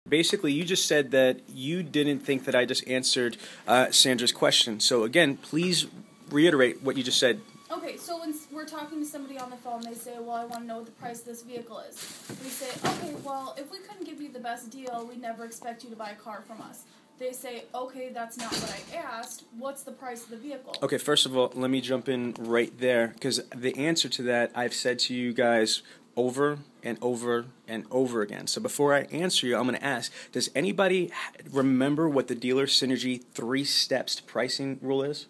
Basically, you just said that you didn't think that I just answered Sandra's question. So again, please reiterate what you just said. Okay, so when we're talking to somebody on the phone, they say, well, I want to know what the price of this vehicle is. We say, okay, well, if we couldn't give you the best deal, we'd never expect you to buy a car from us. They say, okay, that's not what I asked. What's the price of the vehicle? Okay, first of all, let me jump in right there, because the answer to that I've said to you guys over and over and over again. So before I answer you, I'm going to ask, does anybody remember what the Dealer Synergy 3 steps to pricing rule is?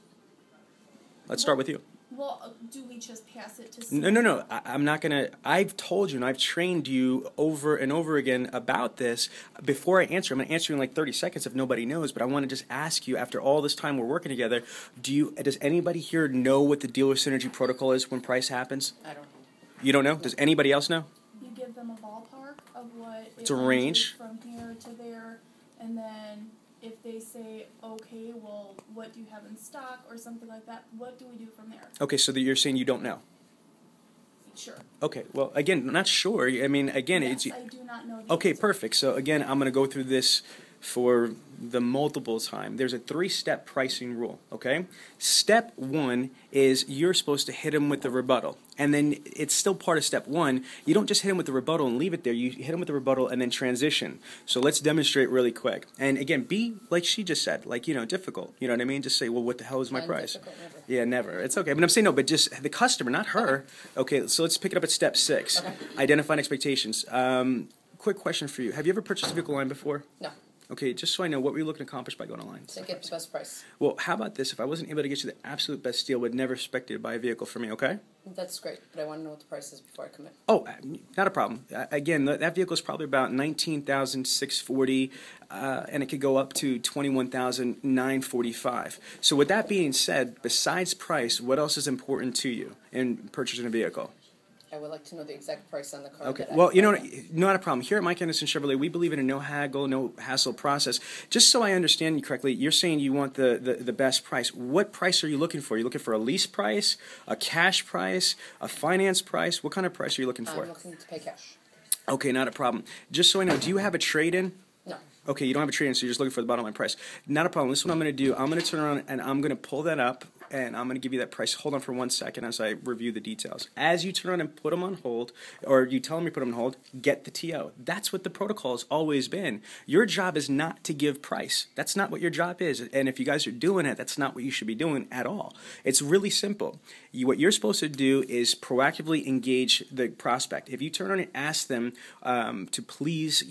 Let's start with you. Well, do we just pass it to somebody? No. I'm not going to. I've told you and I've trained you over and over again about this. Before I answer, I'm going to answer you in like 30 seconds if nobody knows, but I want to just ask you, after all this time we're working together, does anybody here know what the Dealer Synergy protocol is when price happens? I don't know. You don't know? Does anybody else know? You give them a ballpark of what it's a range from here to there, and then if they say, okay, well, what do you have in stock or something like that, what do we do from there? Okay, so you're saying you don't know? Sure. Okay, well, again, not sure. I mean, again, yes, I do not know. Okay, perfect. So again, I'm going to go through this for the multiple time. There's a 3-step pricing rule, okay? Step 1 is you're supposed to hit them with the rebuttal. And then it's still part of step 1. You don't just hit them with the rebuttal and leave it there. You hit them with the rebuttal and then transition. So let's demonstrate really quick. And again, be, like she just said, like, difficult. You know what I mean? Just say, well, what the hell is my price? Never. Yeah, never. It's okay. But I'm saying no, but just the customer, not her. Okay, so let's pick it up at step 6. Okay. Identifying expectations. Quick question for you. Have you ever purchased a vehicle online before? No. Okay, just so I know, what were you looking to accomplish by going online? To get the best price. Well, how about this? If I wasn't able to get you the absolute best deal, would never expect you to buy a vehicle from me, okay? That's great, but I want to know what the price is before I commit. Oh, not a problem. Again, that vehicle is probably about $19,640, and it could go up to $21,945. So with that being said, besides price, what else is important to you in purchasing a vehicle? I would like to know the exact price on the car. Okay. Well, not a problem. Here at Mike Anderson Chevrolet, we believe in a no haggle, no hassle process. Just so I understand you correctly, you're saying you want the best price. What price are you looking for? Are you looking for a lease price, a cash price, a finance price? What kind of price are you looking for? I'm looking to pay cash. Okay, not a problem. Just so I know, do you have a trade-in? No. Okay, you don't have a trade-in, so you're just looking for the bottom line price. Not a problem. This is what I'm going to do. I'm going to turn around and I'm going to pull that up, and I'm going to give you that price. Hold on for 1 second as I review the details. As you turn around and put them on hold, or you tell them you put them on hold, get the TO. That's what the protocol has always been. Your job is not to give price. That's not what your job is. And if you guys are doing it, that's not what you should be doing at all. It's really simple. What you're supposed to do is proactively engage the prospect. If you turn around and ask them to please,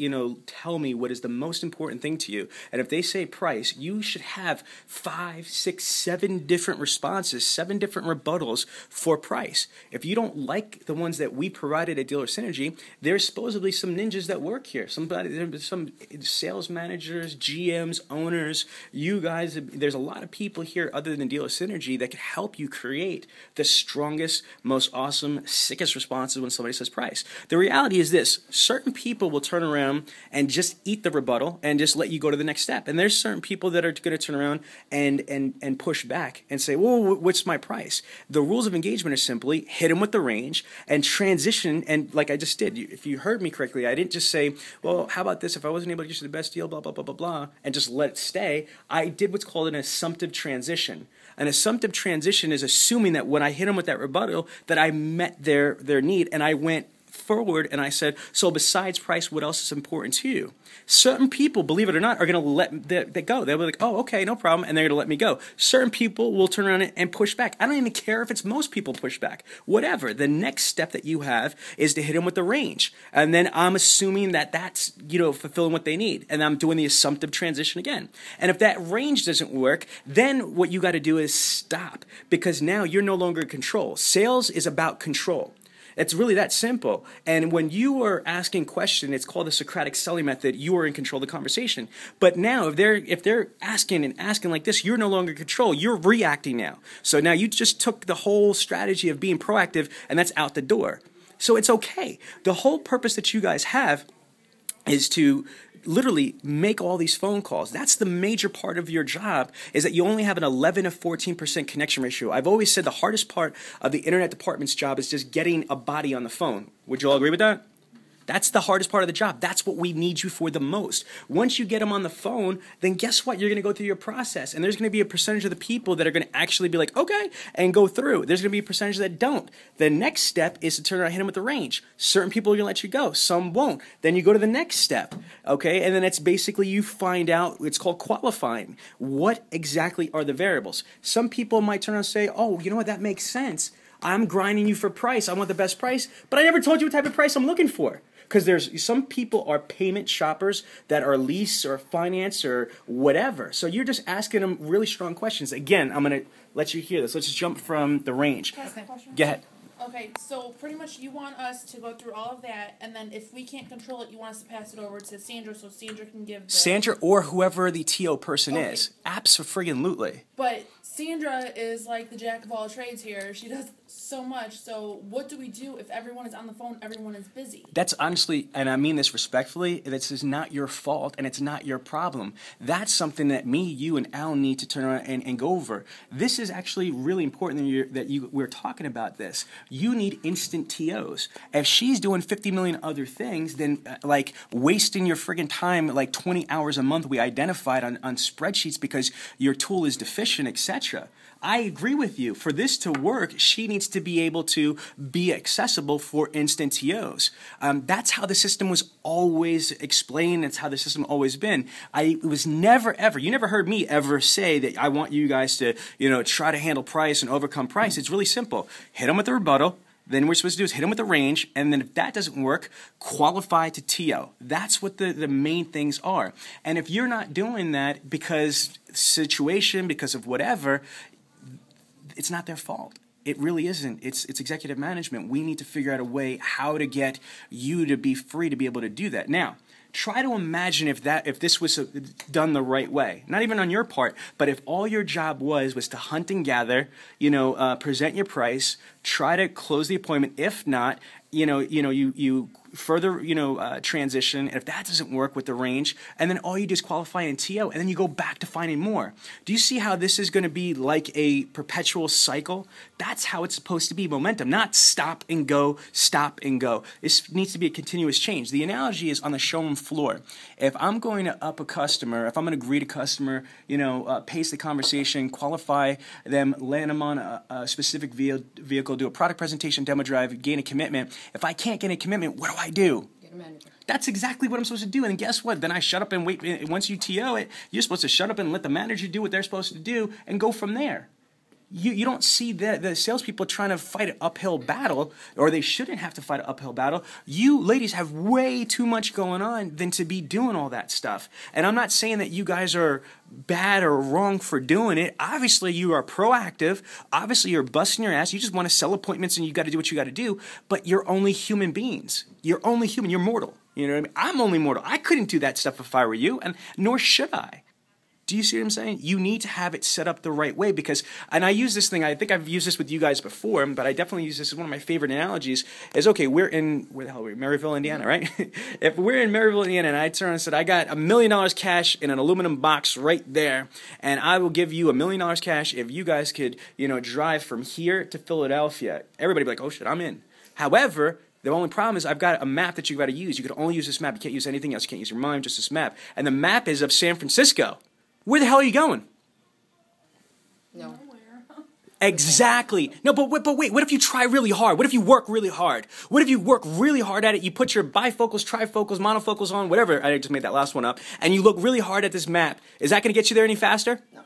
tell me what is the most important thing to you, and if they say price, you should have 5, 6, 7 different responses, 7 different rebuttals for price. If you don't like the ones that we provided at Dealer Synergy, there's supposedly some ninjas that work here. Some sales managers, GMs, owners, you guys. There's a lot of people here other than Dealer Synergy that can help you create the strongest, most awesome, sickest responses when somebody says price. The reality is this: certain people will turn around and just eat the rebuttal and just let you go to the next step. And there's certain people that are going to turn around and push back and say, well, what's my price? The rules of engagement are simply hit them with the range and transition. And like I just did, if you heard me correctly, I didn't just say, well, how about this? If I wasn't able to get you the best deal, blah, blah, blah, blah, blah, and just let it stay. I did what's called an assumptive transition. An assumptive transition is assuming that when I hit them with that rebuttal, that I met their need, and I went forward and I said, so besides price, what else is important to you? Certain people, believe it or not, are going to let that go. They'll be like, oh, okay, no problem, and they're going to let me go. Certain people will turn around and push back. I don't even care if it's most people push back. Whatever. The next step that you have is to hit them with the range. And then I'm assuming that that's, fulfilling what they need. And I'm doing the assumptive transition again. And if that range doesn't work, then what you got to do is stop, because now you're no longer in control. Sales is about control. It's really that simple. And when you are asking questions, it's called the Socratic selling method. You are in control of the conversation. But now, if they're asking like this, you're no longer in control. You're reacting now. So now you just took the whole strategy of being proactive, and that's out the door. So it's okay. The whole purpose that you guys have is to literally make all these phone calls. That's the major part of your job, is that you only have an 11 to 14% connection ratio. I've always said the hardest part of the internet department's job is just getting a body on the phone. Would you all agree with that? That's the hardest part of the job. That's what we need you for the most. Once you get them on the phone, then guess what? You're going to go through your process. And there's going to be a percentage of the people that are going to actually be like, okay, and go through. There's going to be a percentage that don't. The next step is to turn around and hit them with the range. Certain people are going to let you go. Some won't. Then you go to the next step, okay? And then it's basically you find out, it's called qualifying. What exactly are the variables? Some people might turn around and say, oh, you know what? That makes sense. I'm grinding you for price. I want the best price, but I never told you what type of price I'm looking for. Because there's some people are payment shoppers that are lease or finance or whatever. So you're just asking them really strong questions. Again, I'm going to let you hear this. Let's just jump from the range. Can I ask a question? Go ahead. Okay, so pretty much you want us to go through all of that, and then if we can't control it, you want us to pass it over to Sandra so Sandra can give the... Sandra or whoever the TO person Okay. is. Abso-friggin-lutely. But Sandra is like the jack of all trades here. She does so much. So what do we do if everyone is on the phone, everyone is busy? That's honestly, and I mean this respectfully, this is not your fault and it's not your problem. That's something that me, you, and Al need to turn around and go over. This is actually really important that we're talking about this. You need instant TOs. If she's doing 50 million other things, then like wasting your friggin' time, like 20 hours a month we identified on spreadsheets because your tool is deficient, etc. I agree with you. For this to work, she needs to be able to be accessible for instant TOs. That's how the system was always explained. It's how the system always been. It was never, ever, you never heard me ever say that I want you guys to, try to handle price and overcome price. It's really simple. Hit them with the rebuttal. Then what we're supposed to do is hit them with the range, and then if that doesn't work, qualify to TO. That's what the main things are. And if you're not doing that because situation, because of whatever, it's not their fault. It really isn't. It's executive management. We need to figure out a way how to get you to be free to be able to do that. Now, try to imagine if this was done the right way. Not even on your part, but if all your job was to hunt and gather, present your price, try to close the appointment. If not, you further, transition, and if that doesn't work with the range, and then all you do is qualify in TO, and then you go back to finding more. Do you see how this is going to be like a perpetual cycle? That's how it's supposed to be, momentum, not stop and go, stop and go. This needs to be a continuous change. The analogy is on the showroom floor. If I'm going to up a customer, if I'm going to greet a customer, pace the conversation, qualify them, land them on a specific vehicle, do a product presentation, demo drive, gain a commitment. If I can't get a commitment, what do I do? Get a manager. That's exactly what I'm supposed to do. And guess what? Then I shut up and wait. Once you TO it, you're supposed to shut up and let the manager do what they're supposed to do and go from there. You don't see the salespeople trying to fight an uphill battle, or they shouldn't have to fight an uphill battle. You ladies have way too much going on than to be doing all that stuff. And I'm not saying that you guys are bad or wrong for doing it. Obviously, you are proactive. Obviously, you're busting your ass. You just want to sell appointments and you got to do what you got to do. But you're only human beings. You're only human. You're mortal. You know what I mean? I'm only mortal. I couldn't do that stuff if I were you, and nor should I. Do you see what I'm saying? You need to have it set up the right way because, and I use this thing, I think I've used this with you guys before, but I definitely use this as one of my favorite analogies, is okay, we're in, where the hell are we? Maryville, Indiana, right? If we're in Maryville, Indiana, and I turned and said, I got $1 million cash in an aluminum box right there, and I will give you $1 million cash if you guys could, drive from here to Philadelphia. Everybody would be like, oh shit, I'm in. However, the only problem is I've got a map that you've got to use. You can only use this map. You can't use anything else. You can't use your mind, just this map. And the map is of San Francisco. Where the hell are you going? No. Nowhere. Exactly. No, but wait. What if you try really hard? What if you work really hard? What if you work really hard at it? You put your bifocals, trifocals, monofocals on, whatever. I just made that last one up. And you look really hard at this map. Is that going to get you there any faster? No.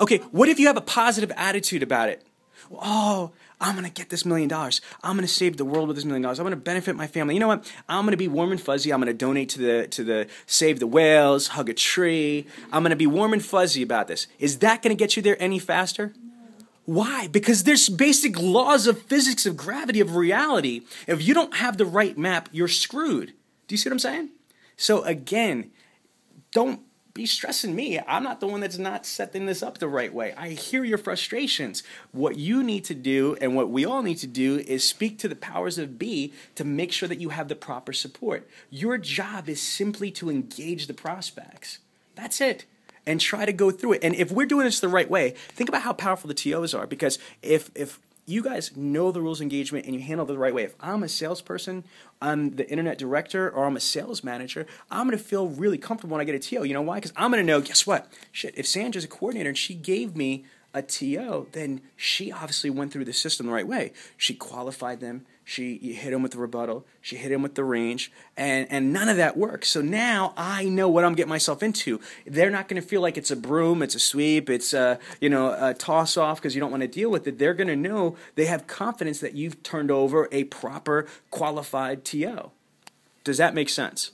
Okay, what if you have a positive attitude about it? Oh, I'm going to get this $1 million. I'm going to save the world with this $1 million. I'm going to benefit my family. You know what? I'm going to be warm and fuzzy. I'm going to donate to the Save the Whales, hug a tree. I'm going to be warm and fuzzy about this. Is that going to get you there any faster? No. Why? Because there's basic laws of physics, of gravity, of reality. If you don't have the right map, you're screwed. Do you see what I'm saying? So again, don't be stressing me. I'm not the one that's not setting this up the right way. I hear your frustrations. What you need to do and what we all need to do is speak to the powers of be to make sure that you have the proper support. Your job is simply to engage the prospects. That's it. And try to go through it. And if we're doing this the right way, think about how powerful the TOs are. Because if you guys know the rules of engagement and you handle it the right way. If I'm a salesperson, I'm the internet director, or I'm a sales manager, I'm going to feel really comfortable when I get a TO. You know why? Because I'm going to know, guess what? Shit, if Sandra's a coordinator and she gave me a TO, then she obviously went through the system the right way. She qualified them. You hit them with the rebuttal. She hit him with the range, and none of that works. So now I know what I'm getting myself into. They're not going to feel like it's a broom, it's a sweep, it's a toss off because you don't want to deal with it. They're going to know, they have confidence that you've turned over a proper qualified TO. Does that make sense?